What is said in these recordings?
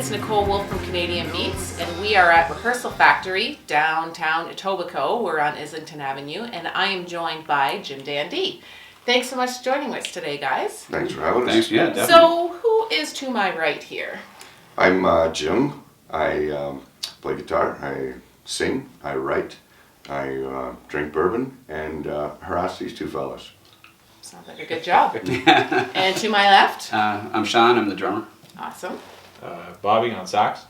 is Nicole Wolfe from Canadian Beats, and we are at Rehearsal Factory, downtown Etobicoke. We're on Islington Avenue, and I am joined by Jim Dan Dee. Thanks so much for joining us today, guys. Thanks for having us. Thanks, yeah, definitely. So, who is to my right here? I'm Jim. I play guitar, I sing, I write, I drink bourbon, and harass these two fellas. Sounds like a good job. And to my left? I'm Sean, I'm the drummer. Awesome. Bobby on sax.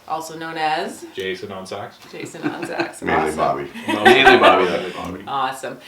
Also known as? Jason on sax. Jason on sax. Mainly Awesome. Bobby. Mainly Bobby. Awesome.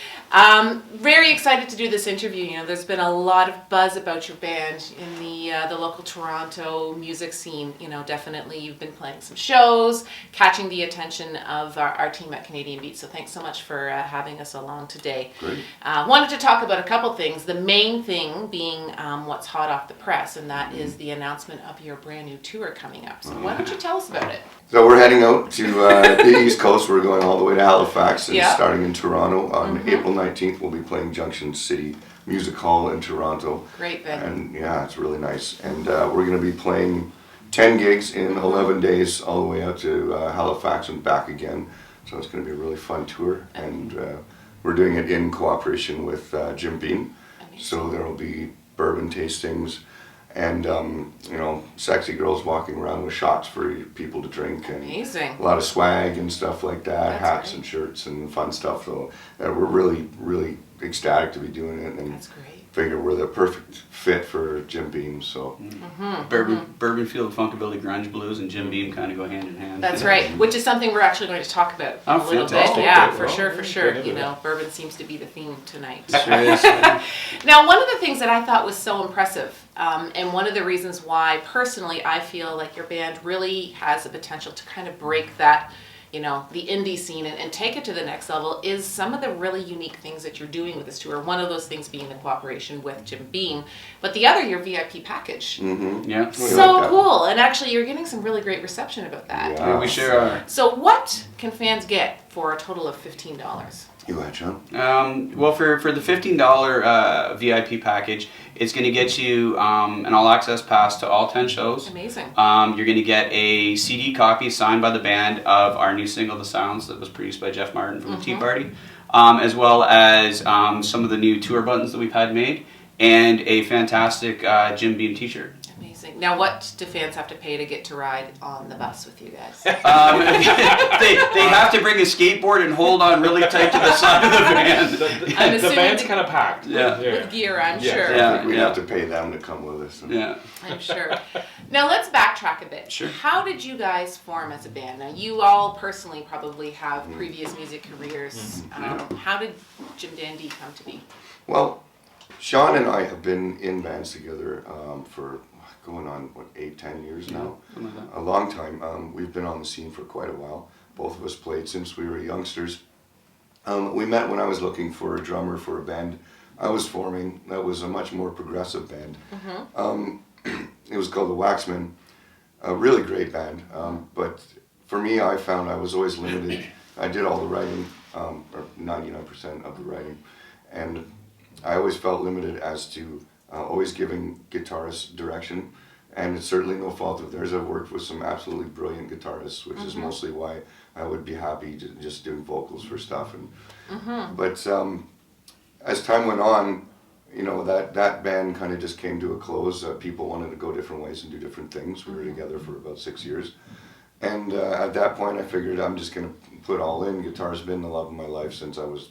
Very excited to do this interview. You know, there's been a lot of buzz about your band in the local Toronto music scene. You know, definitely you've been playing some shows, catching the attention of our team at Canadian Beats. So thanks so much for having us along today. Great. Wanted to talk about a couple things. The main thing being what's hot off the press, and that is the announcement of your brand new tour coming up. So why don't you tell us about it? So we're heading out to the East Coast. We're going all the way to Halifax and Yeah. starting in Toronto. On April 19th, we'll be playing Junction City Music Hall in Toronto. Great venue. And yeah, it's really nice. And we're going to be playing 10 gigs in 11 days all the way out to Halifax and back again. So it's going to be a really fun tour. And we're doing it in cooperation with Jim Beam. So there will be bourbon tastings and you know, sexy girls walking around with shots for people to drink, and Amazing. a lot of swag and stuff like that. That's Hats great. and shirts and fun stuff. So we're really ecstatic to be doing it, and That's great. figure we're the perfect fit for Jim Beam. So Bourbon Field, Funkabilly, Grunge Blues, and Jim Beam kind of go hand in hand. That's right, which is something we're actually going to talk about Oh, a little fantastic. bit. Yeah, Okay, for well, sure, for sure. get You into know, bourbon seems to be the theme tonight. Sure is. Now, one of the things that I thought was so impressive, and one of the reasons why personally I feel like your band really has the potential to kind of break that, you know, the indie scene and take it to the next level, is some of the really unique things that you're doing with this tour. One of those things being the cooperation with Jim Beam, but the other, your VIP package. Yeah. We So like that. cool, and actually you're getting some really great reception about that. Yeah. We sure are. So what can fans get for a total of $15? You go ahead, Sean. Well, for the $15 VIP package, it's going to get you an all-access pass to all 10 shows. Amazing. You're going to get a CD copy signed by the band of our new single, The Sounds, that was produced by Jeff Martin from the Tea Party, as well as some of the new tour buttons that we've had made, and a fantastic Jim Beam t-shirt. Amazing. Now what do fans have to pay to get to ride on the bus with you guys? They have to bring a skateboard and hold on really tight to the side of the van. I'm The assuming band's the- kind of packed. Yeah. With gear, I'm Yeah. sure. Yeah. We have to pay them to come with us. Yeah. I'm sure. Now let's backtrack a bit. Sure. How did you guys form as a band? Now you all personally probably have previous music careers. How did Jim Dan Dee come to be? Well, Sean and I have been in bands together for going on, what, 8-10 years now? Something like that. A long time. We've been on the scene for quite a while. Both of us played since we were youngsters. We met when I was looking for a drummer for a band I was forming that was a much more progressive band. It was called the Waxmen, a really great band. But for me, I found I was always limited. I did all the writing, or 99% of the writing, and I always felt limited as to always giving guitarists direction, and it's certainly no fault of theirs. I've worked with some absolutely brilliant guitarists, which is mostly why I would be happy to just doing vocals for stuff. And but as time went on, you know, that band kind of just came to a close. People wanted to go different ways and do different things. We were together for about 6 years, and at that point, I figured I'm just going to put all in. Guitar's been the love of my life since I was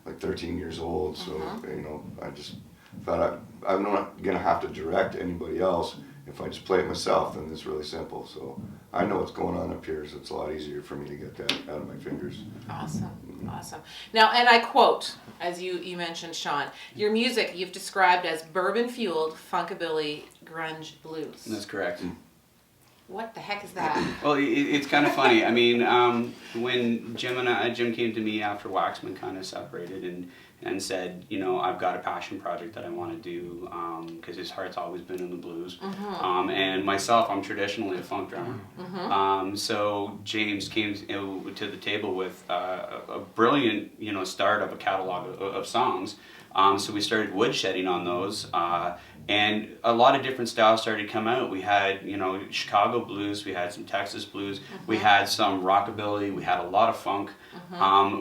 like 13 years old. So you know, I just thought I'm not going to have to direct anybody else. If I just play it myself, then it's really simple. So I know what's going on up here, so it's a lot easier for me to get that out of my fingers. Awesome, awesome. Now, and I quote, as you mentioned, Sean, your music you've described as bourbon-fueled, funkabilly, grunge blues. That's correct. What the heck is that? Well, it's kind of funny. I mean, when Jim came to me after Waxman kind of separated and said, you know, I've got a passion project that I want to do, because his heart's always been in the blues. And myself, I'm traditionally a funk drummer. So James came to the table with a brilliant, you know, start of a catalog of songs. So we started woodshedding on those. And a lot of different styles started to come out. We had, Chicago blues, we had some Texas blues, we had some rockabilly, we had a lot of funk.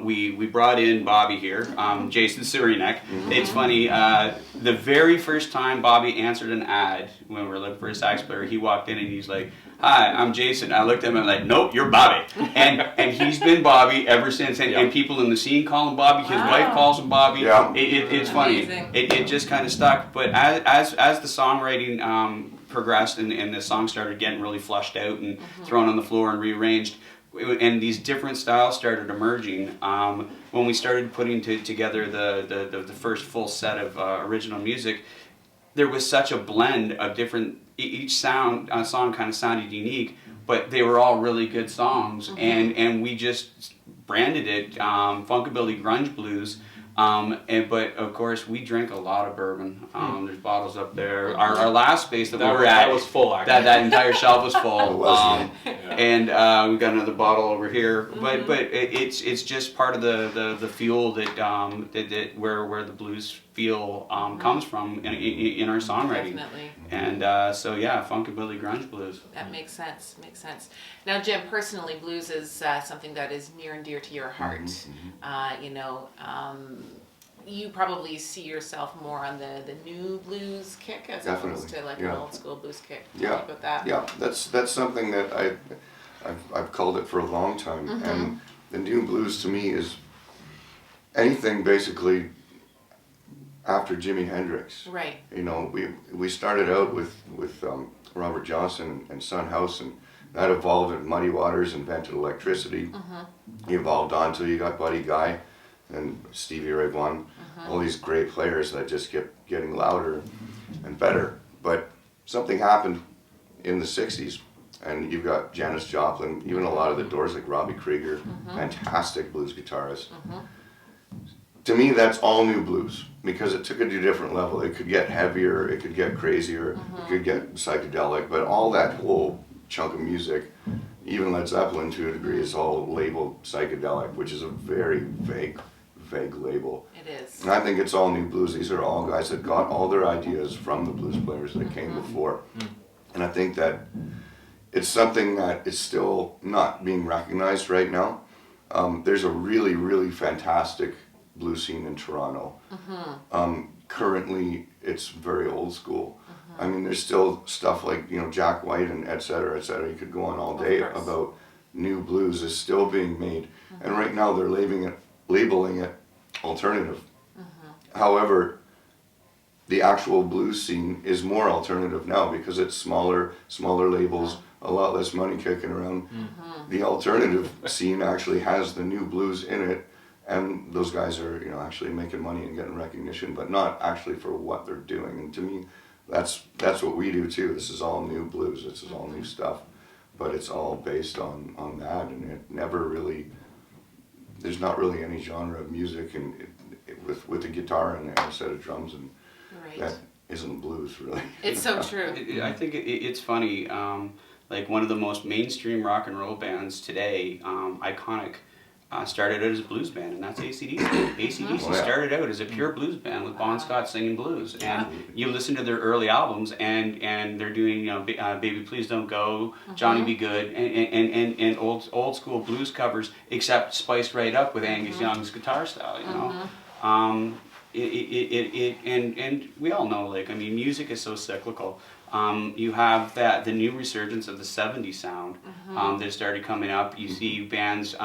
We brought in Bobby here, Jason Surinek. It's funny, the very first time Bobby answered an ad when we were looking for a sax player, he walked in and he's like, "Hi, I'm Jason." I looked at him and I'm like, "Nope, you're Bobby." And he's been Bobby ever since. And people in the scene call him Bobby. His wife calls him Bobby. Yeah. It's funny. It just kind of stuck. But as the songwriting progressed and the song started getting really flushed out and thrown on the floor and rearranged, and these different styles started emerging, when we started putting together the first full set of original music, there was such a blend of different. Each song kind of sounded unique, but they were all really good songs, and we just branded it Funkabilly Grunge Blues. But of course, we drink a lot of bourbon. There's bottles up there. Our last space that we were at, that was full. Actually. That entire shelf was full. It was, And we've got another bottle over here. But it's just part of the fuel that where the blues feel comes from in our songwriting. Definitely. And so yeah, Funkabilly Grunge Blues. That makes sense. Makes sense. Now, Jim, personally, blues is something that is near and dear to your heart. You probably see yourself more on the new blues kick as opposed to like an old school blues kick. Tell me about that. Yeah, that's something that I've called it for a long time, and the new blues to me is anything basically after Jimi Hendrix. Right. We started out with Robert Johnson and Son House, and that evolved, and Muddy Waters invented electricity. Evolved on till you got Buddy Guy and Stevie Ray Vaughan, all these great players that just kept getting louder and better. But something happened in the 60s, and you've got Janis Joplin, even a lot of the Doors like Robbie Krieger, fantastic blues guitarist. To me, that's all new blues, because it took it to a different level. It could get heavier, it could get crazier, it could get psychedelic, but all that whole chunk of music, even Led Zeppelin to a degree, is all labeled psychedelic, which is a very vague label. It is. And I think it's all new blues. These are all guys that got all their ideas from the blues players that came before. And I think that it's something that is still not being recognized right now. There's a really, really fantastic blues scene in Toronto. Currently, it's very old school. I mean, there's still stuff like, Jack White and et cetera, et cetera. You could go on all day about new blues is still being made. And right now they're labeling it alternative. However, the actual blues scene is more alternative now because it's smaller labels, a lot less money kicking around. The alternative scene actually has the new blues in it, and those guys are actually making money and getting recognition, but not actually for what they're doing. And to me, that's what we do too. This is all new blues. This is all new stuff, but it's all based on that, and it never really. There's not really any genre of music and with a guitar and a set of drums, and that isn't blues really. It's so true. I think it's funny. Like one of the most mainstream rock and roll bands today, iconic. Started out as a blues band, and that's AC/DC. AC/DC started out as a pure blues band with Bon Scott singing blues. And you listen to their early albums, and they're doing Baby Please Don't Go, Johnny Be Good, and old school blues covers, except spiced right up with Angus Young's guitar style. And we all know, music is so cyclical. You have the new resurgence of the '70s sound that started coming up. You see bands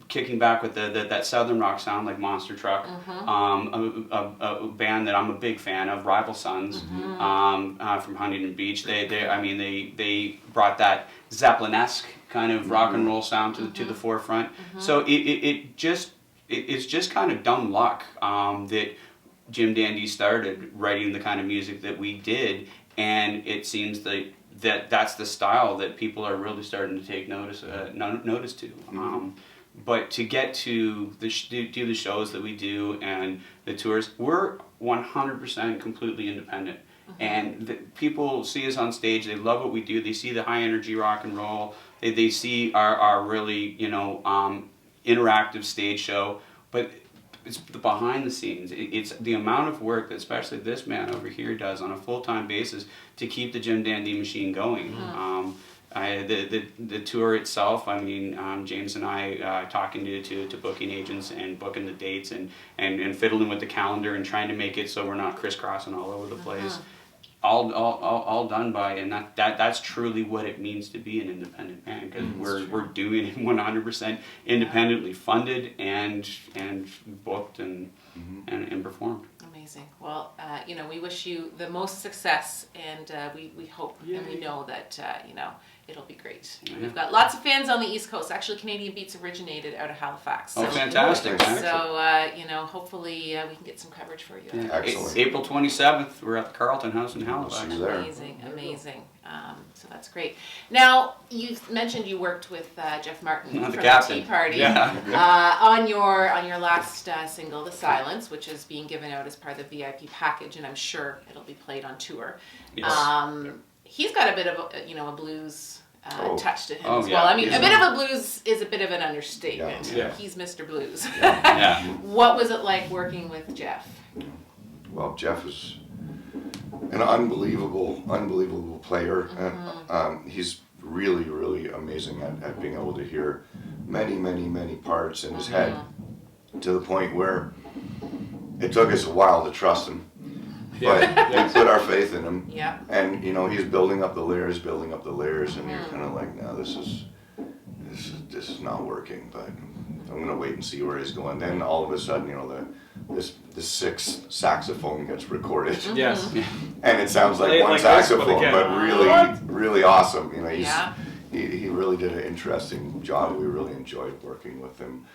kicking back with that southern rock sound like Monster Truck, a band that I'm a big fan of, Rival Sons, from Huntington Beach. They brought that Zeppelin-esque kind of rock and roll sound to the forefront. So it's just kind of dumb luck that Jim Dan Dee started writing the kind of music that we did, and it seems that's the style that people are really starting to take notice to. But to get to do the shows that we do and the tours, we're 100% completely independent. And people see us on stage, they love what we do, they see the high energy rock and roll, they see our really interactive stage show. But it's the behind the scenes. It's the amount of work that especially this man over here does on a full-time basis to keep the Jim Dan Dee machine going. The tour itself, I mean, James and I talking to booking agents and booking the dates and fiddling with the calendar and trying to make it so we're not crisscrossing all over the place. All done by, and that's truly what it means to be an independent band, because we're doing it 100% independently funded and booked and performed. Amazing. Well, you know, we wish you the most success, and we hope and we know that you know, it'll be great. Yeah. We've got lots of fans on the East Coast. Actually, Canadian Beats originated out of Halifax. So, Oh, fantastic! So you know, hopefully we can get some coverage for you. Yeah. Excellent. April 27th, we're at the Carlton House in Halifax. See you there. Amazing, amazing. So that's great. Now, you mentioned you worked with Jeff Martin The from captain. the Tea Party Yeah. on your last single, "The Silence," which is being given out as part of the VIP package, and I'm sure it'll be played on tour. Yes. He's got a bit of a blues touch to him as yeah. well. I mean, He's a bit of a blues is a bit of an understatement. Yeah. He's Mr. Blues. Yeah. What was it like working with Jeff? Well, Jeff is an unbelievable player. He's really amazing at being able to hear many parts in his head, to the point where it took us a while to trust him. But we put our faith in him. Yeah. And you know, he's building up the layers, and you're kind of like, no, this is not working. But I'm gonna wait and see where he's going. Then all of a sudden, you know, the sixth saxophone gets recorded. Yes. And it sounds like Play it one like this, but saxophone, again. but really awesome. You know, Yeah. he really did an interesting job. We really enjoyed working with him.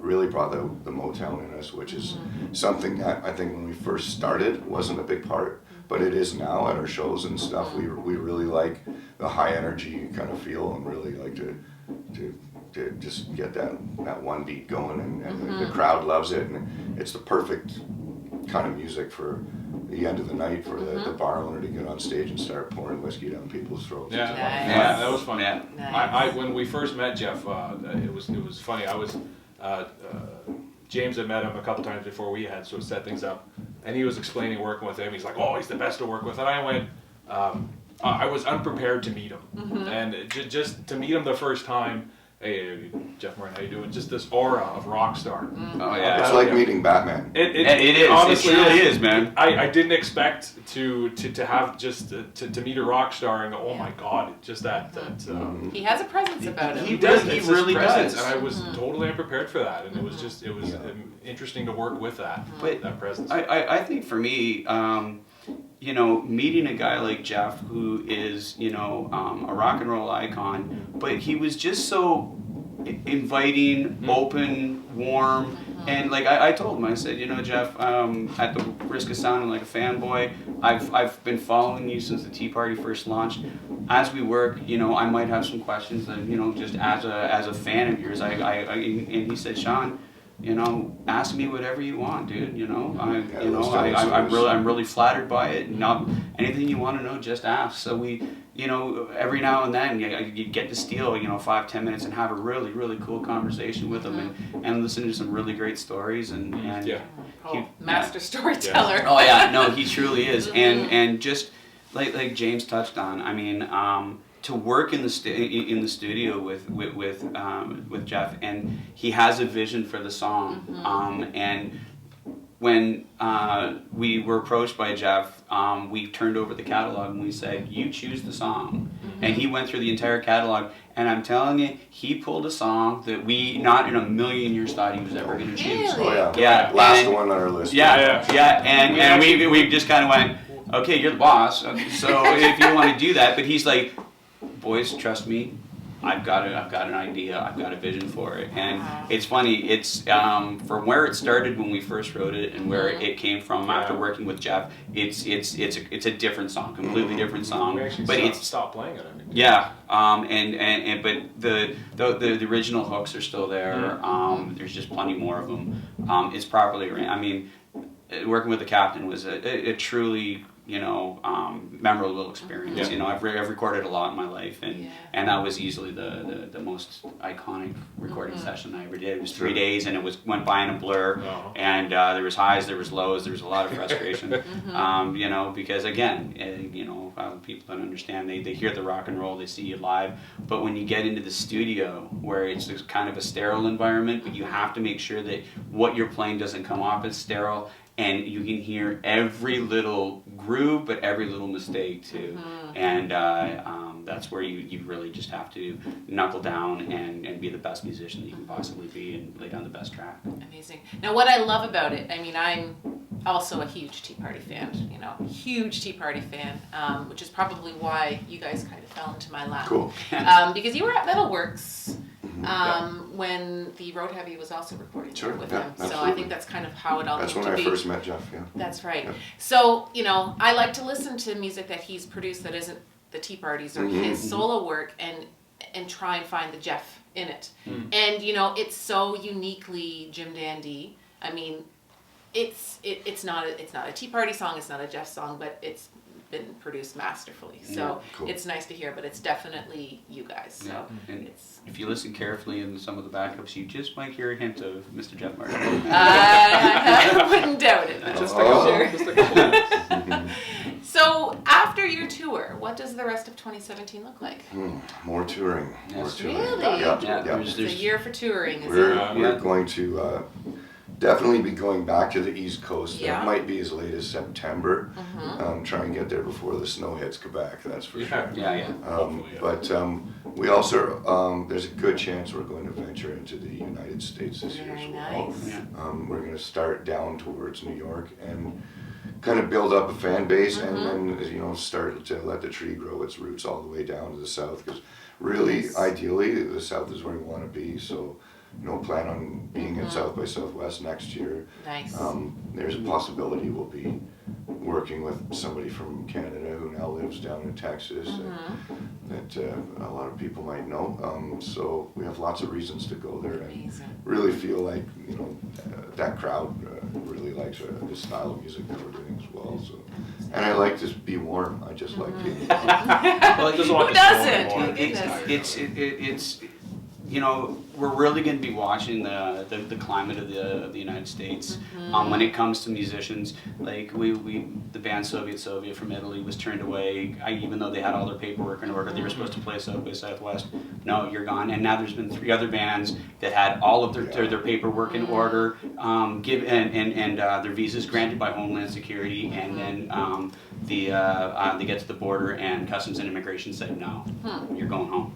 Really brought the Motown in us, which is something that I think when we first started wasn't a big part, but it is now at our shows and stuff. We really like the high energy kind of feel, and really like to just get that one beat going, and the crowd loves it, and it's the perfect kind of music for the end of the night for the bar owner to get on stage and start pouring whiskey down people's throats. Yeah, Nice. yeah, that was fun. Yeah. Nice. When we first met Jeff, it was funny. I was James had met him a couple times before we had sort of set things up, and he was explaining working with him. He's like, "Oh, he's the best to work with," and I went. I was unprepared to meet him, and just to meet him the first time. Hey, Jeff Martin, how you doing? Just this aura of rock star. Oh yeah. It's like meeting Batman. It is. Honestly, it really is, man. I didn't expect to have just to meet a rock star and go, oh my god, just that. He has a presence about him. He does. He It's his really presence, does. and I was totally unprepared for that, and it was interesting to work with that presence. I think for me, you know, meeting a guy like Jeff, who is, you know, a rock and roll icon, but he was just so inviting, open, warm, and like I told him, I said, you know, Jeff, at the risk of sounding like a fanboy, I've been following you since the Tea Party first launched. As we work, you know, I might have some questions that, you know, just as a fan of yours, and he said, Sean, you know, ask me whatever you want, dude. You know, I'm really flattered by it. Not anything you want to know, just ask. So we, you know, every now and then you get to steal, you know, 5-10 minutes and have a really cool conversation with them and listen to some really great stories and Master storyteller. Oh yeah, no, he truly is, and just like James touched on, I mean. To work in the studio with Jeff, and he has a vision for the song. And when we were approached by Jeff, we turned over the catalog and we said, "You choose the song." And he went through the entire catalog, and I'm telling you, he pulled a song that we not in a million years thought he was ever going to choose. Really? Oh Yeah, last and- one on our list. Yeah, and we just kind of went, okay, you're the boss, so if you want to do that. But he's like, boys, trust me, I've got an idea, I've got a vision for it. And it's funny, it's from where it started when we first wrote it and where it came from after working with Jeff, it's a different song, completely different song. We actually But stopped playing it, I think. yeah, but the original hooks are still there. There's just plenty more of them. It's properly arranged. I mean, working with the captain was a truly memorable experience. Yeah. You know, I've recorded a lot in my life, and Yeah. and that was easily the most iconic recording session I ever did. It was 3 days, and went by in a blur, and there was highs, there was lows, there was a lot of frustration. You know, because again, people don't understand. They hear the rock and roll, they see you live, but when you get into the studio where it's kind of a sterile environment, but you have to make sure that what you're playing doesn't come off as sterile, and you can hear every little groove, but every little mistake too. And that's where you really just have to knuckle down and be the best musician that you can possibly be, and lay down the best track. Amazing. Now, what I love about it, I mean, I'm also a huge Tea Party fan, huge Tea Party fan, which is probably why you guys kind of fell into my lap. Cool. Because you were at Metalworks when the Road Heavy was also recording Sure, with yeah, him. So I absolutely. think that's kind of how it all That's came when to I be. first met Jeff, yeah. That's right. Yeah. So, I like to listen to music that he's produced that isn't the Tea Parties or his solo work, and try and find the Jeff in it. And, it's so uniquely Jim Dan Dee. I mean, it's not a Tea Party song, it's not a Jeff song, but it's been produced masterfully. So cool. it's nice to hear, but it's definitely you guys. So And it's if you listen carefully in some of the backups, you just might hear a hint of Mr. Jeff Martin. I wouldn't doubt it. Just a Oh. couple. Sure. Just a couple. So after your tour, what does the rest of 2017 look like? More touring. More Yes. touring. Really? Yeah, Yeah, yeah. It's a year for touring, is We're, it? we're going to definitely be going back to the East Coast. Yeah. It might be as late as September. Try and get there before the snow hits Quebec, that's for sure. Yeah. Hopefully, yeah. But we also, there's a good chance we're going to venture into the United States this year Very as well. nice. Yeah. We're going to start down towards New York and kind of build up a fan base, and then start to let the tree grow its roots all the way down to the south, because really, Yes. ideally, the south is where we want to be. So plan on being in South by Southwest next year. Nice. There's a possibility we'll be working with somebody from Canada who now lives down in Texas that a lot of people might know. So we have lots of reasons to go there, and Amazing. really feel like that crowd really likes the style of music that we're doing as well. So, and I like to be warm. I just like being warm. Well, Just Who want to doesn't? slow My more. goodness. it's we're really going to be watching the climate of the United States when it comes to musicians. Like the band Soviet from Italy was turned away, even though they had all their paperwork in order. They were supposed to play South by Southwest. No, you're gone. And now there's been 3 other bands that had all of their paperwork in order, their visas granted by Homeland Security, and then they get to the border and Customs and Immigration said no, you're going home.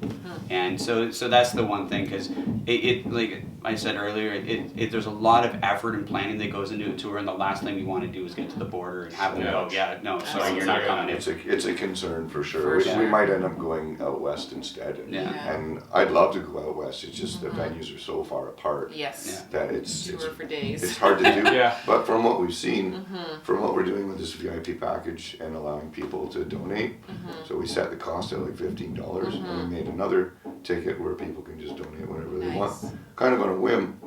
And so that's the one thing, because it like I said earlier, there's a lot of effort and planning that goes into a tour, and the last thing we want to do is get to the border and have them go, no, sorry, you're not coming in. It's a concern for sure. For We sure. might end up going out west instead. Yeah. And I'd love to go out west. It's just the venues are so far apart Yes. that it's Tour for days. it's hard to do. Yeah. But from what we've seen, from what we're doing with this VIP package and allowing people to donate, so we set the cost at like $15, and we made another ticket where people can just donate whatever they want, Nice. kind of on a whim.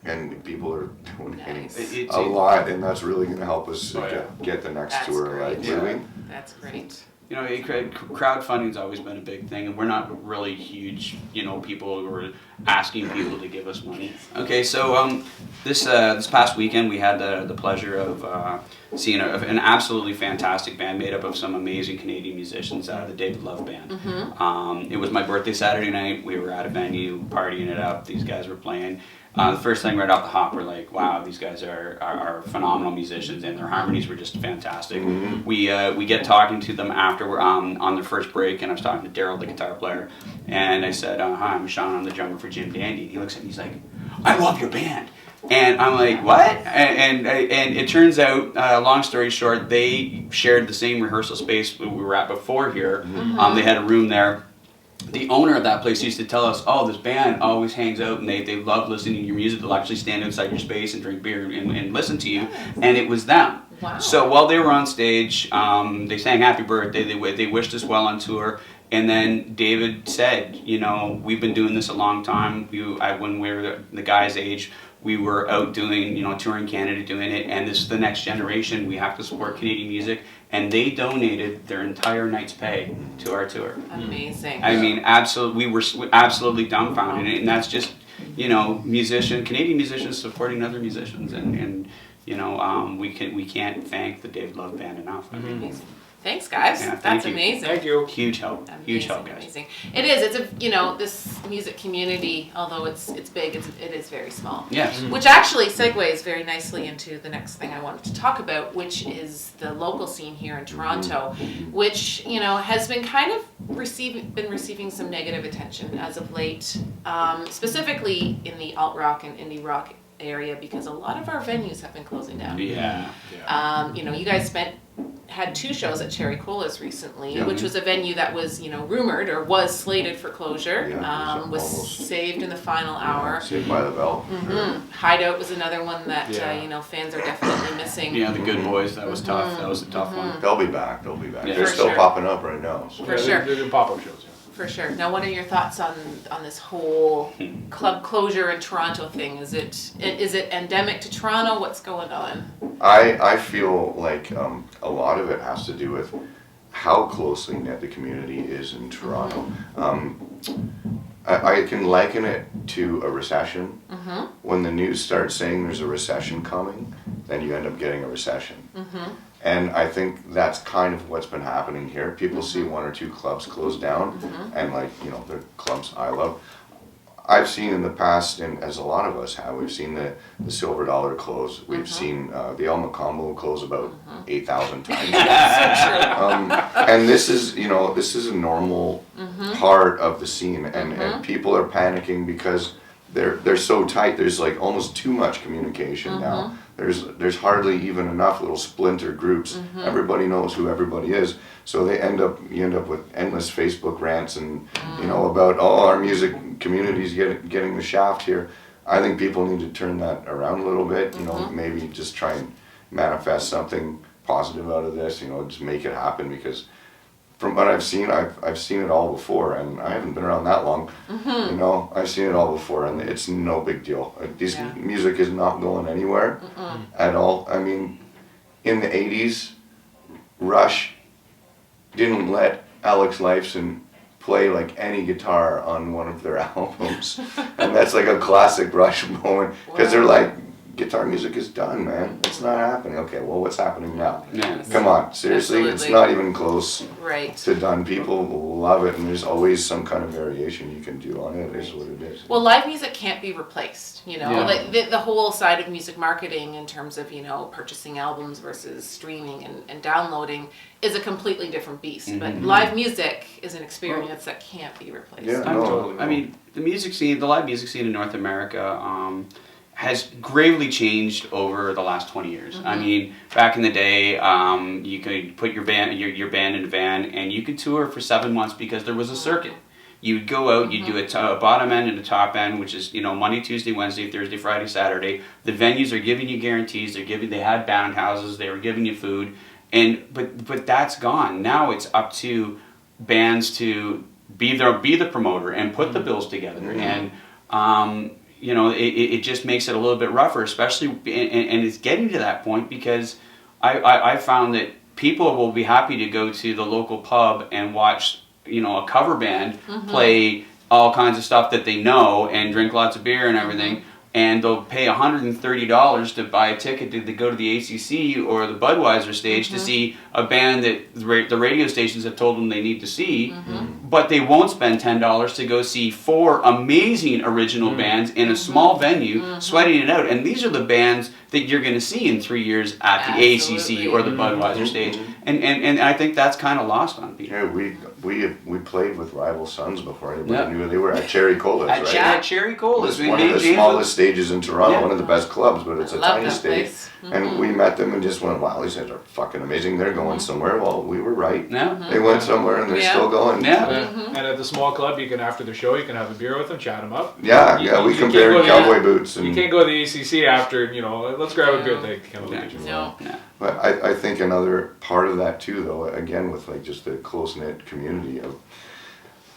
And people are donating Nice. a lot, and that's really going to help us Oh, yeah. get the next That's tour great. moving. That's great. Crowdfunding's always been a big thing, and we're not really huge, people who are asking people to give us money. Okay, so this past weekend we had the pleasure of seeing an absolutely fantastic band made up of some amazing Canadian musicians, the David Love Band. It was my birthday Saturday night. We were at a venue partying it up. These guys were playing. The first thing right off the hop, we're like, wow, these guys are phenomenal musicians, and their harmonies were just fantastic. We get talking to them after we're on their first break, and I was talking to Daryl, the guitar player, and I said, hi, I'm Sean, I'm the drummer for Jim Dan Dee. And he looks at me, he's like, I love your band. And I'm like, what? And it turns out, long story short, they shared the same rehearsal space we were at before here. They had a room there. The owner of that place used to tell us, oh, this band always hangs out and they love listening to your music. They'll actually stand outside your space and drink beer and listen to you. And it was them. Wow. So while they were on stage, they sang Happy Birthday. They wished us well on tour. And then David said, we've been doing this a long time. When we were the guy's age, we were out doing, touring Canada doing it, and this is the next generation. We have to support Canadian music, and they donated their entire night's pay to our tour. Amazing. I mean, absolutely, we were absolutely dumbfounded, and that's just, Canadian musicians supporting other musicians, and we can't thank the David Love Band enough. I mean, Amazing. Thanks, guys. Yeah, thank That's you. amazing. Thank you. huge help, Amazing, huge help, guys. amazing. It is. It's a this music community, although it's big, it is very small. Yes. Which actually segues very nicely into the next thing I wanted to talk about, which is the local scene here in Toronto, which has been kind of receiving some negative attention as of late, specifically in the alt rock and indie rock area, because a lot of our venues have been closing down. Yeah. You guys had 2 shows at Cherry Cola's recently, Yeah. which was a venue that was, rumored or was slated for closure, Yeah, it was was almost- saved in the final hour. Saved by the Bell. Hideout was another one that, Yeah. fans are definitely missing. Yeah, the Good Boys, that was tough. That was a tough one. They'll be back. They'll be back. Yeah. They're For still sure. popping up right now. So. For sure. They're doing pop-up shows. Yeah. For sure. Now, what are your thoughts on this whole club closure in Toronto thing? Is it endemic to Toronto? What's going on? I feel like a lot of it has to do with how closely knit the community is in Toronto. I can liken it to a recession. When the news starts saying there's a recession coming, then you end up getting a recession. And I think that's kind of what's been happening here. People see 1 or 2 clubs close down, and the clubs I love. I've seen in the past, and as a lot of us have, we've seen the Silver Dollar close. We've seen the El Macombo close about 8,000 times. And this is a normal part of the scene, and people are panicking because they're so tight. There's like almost too much communication now. There's hardly even enough little splinter groups. Everybody knows who everybody is, so you end up with endless Facebook rants and about our music community's getting the shaft here. I think people need to turn that around a little bit. Maybe just try and manifest something positive out of this. Just make it happen, because from what I've seen it all before, and I haven't been around that long. I've seen it all before, and it's no big deal. This music is not going anywhere at all. I mean, in the 80s, Rush didn't let Alex Lifeson play like any guitar on one of their albums, and that's like a classic Rush moment, because they're like, guitar music is done, man. It's not happening. Okay, well, what's happening now? Yeah. Come on, seriously, it's Absolutely. not even close Right. to done. People love it, and there's always some kind of variation you can do on it. It is what it is. Well, live music can't be replaced, Yeah. like the whole side of music marketing in terms of, purchasing albums versus streaming and downloading is a completely different beast. But live music is an experience that can't be replaced. Yeah. Totally. I mean, the live music scene in North America has gravely changed over the last 20 years. I mean, back in the day, you could put your band in a van, and you could tour for 7 months because there was a circuit. You'd go out, you'd do a bottom end and a top end, which is Monday, Tuesday, Wednesday, Thursday, Friday, Saturday. The venues are giving you guarantees. They had band houses. They were giving you food, but that's gone. Now it's up to bands to be the promoter and put the bills together, and it just makes it a little bit rougher, especially, and it's getting to that point because I found that people will be happy to go to the local pub and watch, a cover band play all kinds of stuff that they know and drink lots of beer and everything, and they'll pay $130 to buy a ticket to go to the ACC or the Budweiser stage to see a band that the radio stations have told them they need to see, but they won't spend $10 to go see 4 amazing original bands in a small venue sweating it out. And these are the bands that you're going to see in 3 years at the Absolutely. ACC or the Budweiser stage. And I think that's kind of lost on people. Yeah, we played with Rival Sons before anybody Yeah. knew they were at Cherry Cola's, right? At Cherry Cola's. It's one of the smallest stages in Toronto, Yeah. one of the best clubs, but it's a Love tiny that stage. place. And we met them and just went, wow, these guys are fucking amazing. They're going somewhere. Well, we were right. Yeah. They went somewhere and they're Yeah. still going. Yeah. And at the small club, you can, after the show, you can have a beer with them, chat them up. Yeah, You- yeah, we you can't compared go to- cowboy boots. You And, can't go to the ACC after, let's grab a beer. No. They kind of look at you. No. Yeah. but I think another part of that too, though, again, with like just the close-knit community of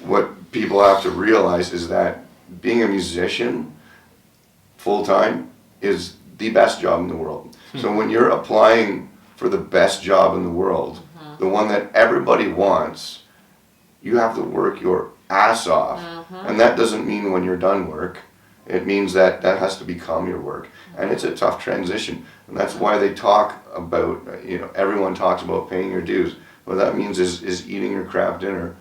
what people have to realize is that being a musician full-time is the best job in the world. So when you're applying for the best job in the world, the one that everybody wants, you have to work your ass off. And that doesn't mean when you're done work. It means that that has to become your work. And it's a tough transition. And that's why they talk about, everyone talks about paying your dues. What that means is eating your craft dinner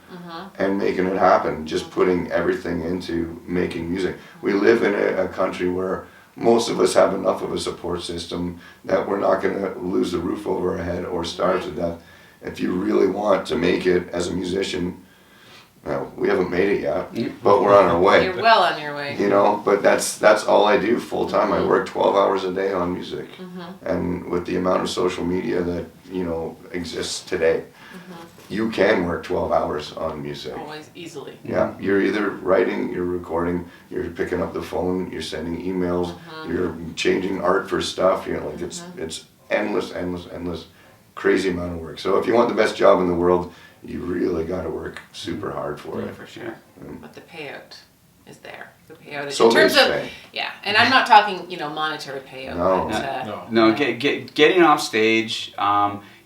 and making it happen, just putting everything into making music. We live in a country where most of us have enough of a support system that we're not going to lose the roof over our head or starve to death. If you really want to make it as a musician, well, we haven't made it yet, but we're on our way. You're well on your way. But that's all I do full time. I work 12 hours a day on music, and with the amount of social media that exists today, you can work 12 hours on music. Always, easily. Yeah, you're either writing, you're recording, you're picking up the phone, you're sending emails, you're changing art for stuff. It's endless, crazy amount of work. So if you want the best job in the world, you really got to work super hard for it. For sure. But the payout is there. The payout is So in terms they of say. Yeah, and I'm not talking monetary payout. No. But, No, getting off stage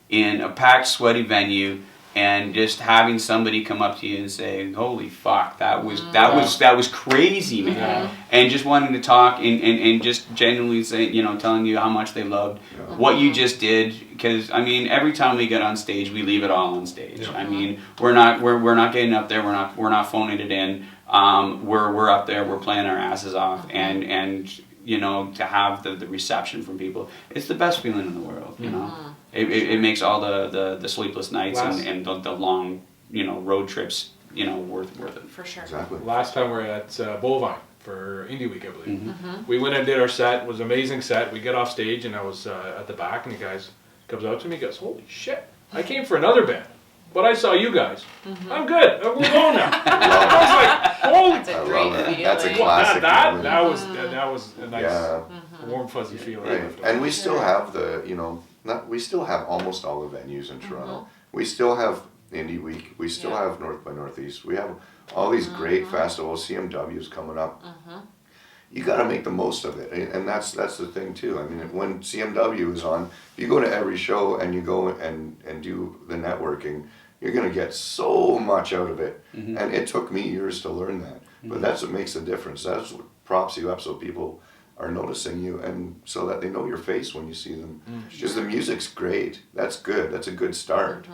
in a packed, sweaty venue and just having somebody come up to you and say, "Holy fuck, that was crazy, man," and just wanting to talk and just genuinely say, telling you how much they loved what you just did. Because every time we get on stage, we leave it all on stage. We're not getting up there. We're not phoning it in. We're up there. We're playing our asses off, and to have the reception from people, it's the best feeling in the world. It makes all the sleepless nights and the long road trips worth it. For sure. Exactly. Last time we were at Bovine for Indie Week, I believe. We went and did our set. It was an amazing set. We get off stage and I was at the back, and the guy comes out to me and goes, "Holy shit, I came for another band, but I saw you guys. I'm good. We're going now." I was like, "Holy!" That's a I great love that. feeling. That's a classic. That was a nice, warm, fuzzy feeling. Right. And we still have we still have almost all the venues in Toronto. We still have Indie Week. We still have North by Northeast. We have all these great festivals. CMW's coming up. You got to make the most of it, and that's the thing too. When CMW is on, if you go to every show and you go and do the networking, you're going to get so much out of it. And it took me years to learn that, but that's what makes the difference. That's what props you up, so people are noticing you, and so that they know your face when you see them. Because the music's great. That's good. That's a good start.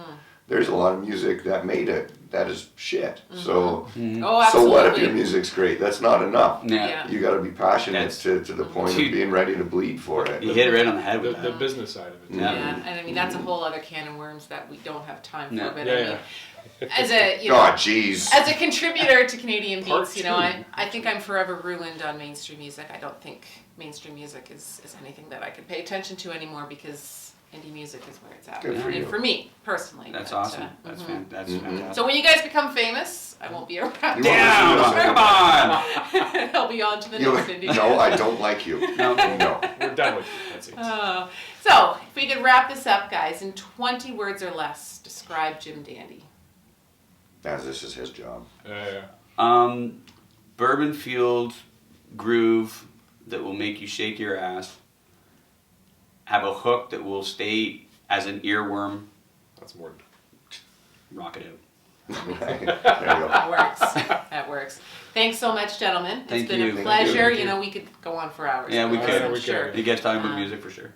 There's a lot of music that made it that is shit. So so what if your music's great? That's not enough. You got to be passionate to the point of being ready to bleed for it. You hit it right on the head with the business side of it. Yeah, and that's a whole other can of worms that we don't have time for. But as a contributor to Canadian Beats, I think I'm forever ruined on mainstream music. I don't think mainstream music is anything that I could pay attention to anymore, because indie music is where it's at. Good for you. For me personally. That's awesome. That's fantastic. So when you guys become famous, I won't be around. Damn, come on! I'll be on to the next indie. No, I don't like you. No. We're done with you. That's it. So if we could wrap this up, guys, in 20 words or less, describe Jim Dan Dee. As this is his job. Bourbon fueled groove that will make you shake your ass. Have a hook that will stay as an earworm. That's more. Rock it out. There you go. That works. Thanks so much, gentlemen. Thank it's been you. a pleasure. Thank you. We could go on for hours. Yeah, we could. I'm sure. You guys talking about music for sure.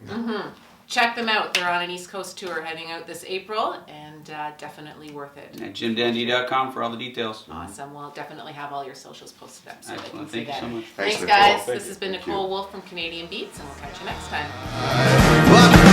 Check them out. They're on an East Coast tour heading out this April, and definitely worth it. At jimdandee.com for all the details. Awesome. We'll definitely have all your socials posted up so they can Excellent. see Thank you that. so much. Thanks, Nicole. guys. Thank This you. has been Thank Nicole you. Wolfe from Canadian Beats, and we'll catch you next time. What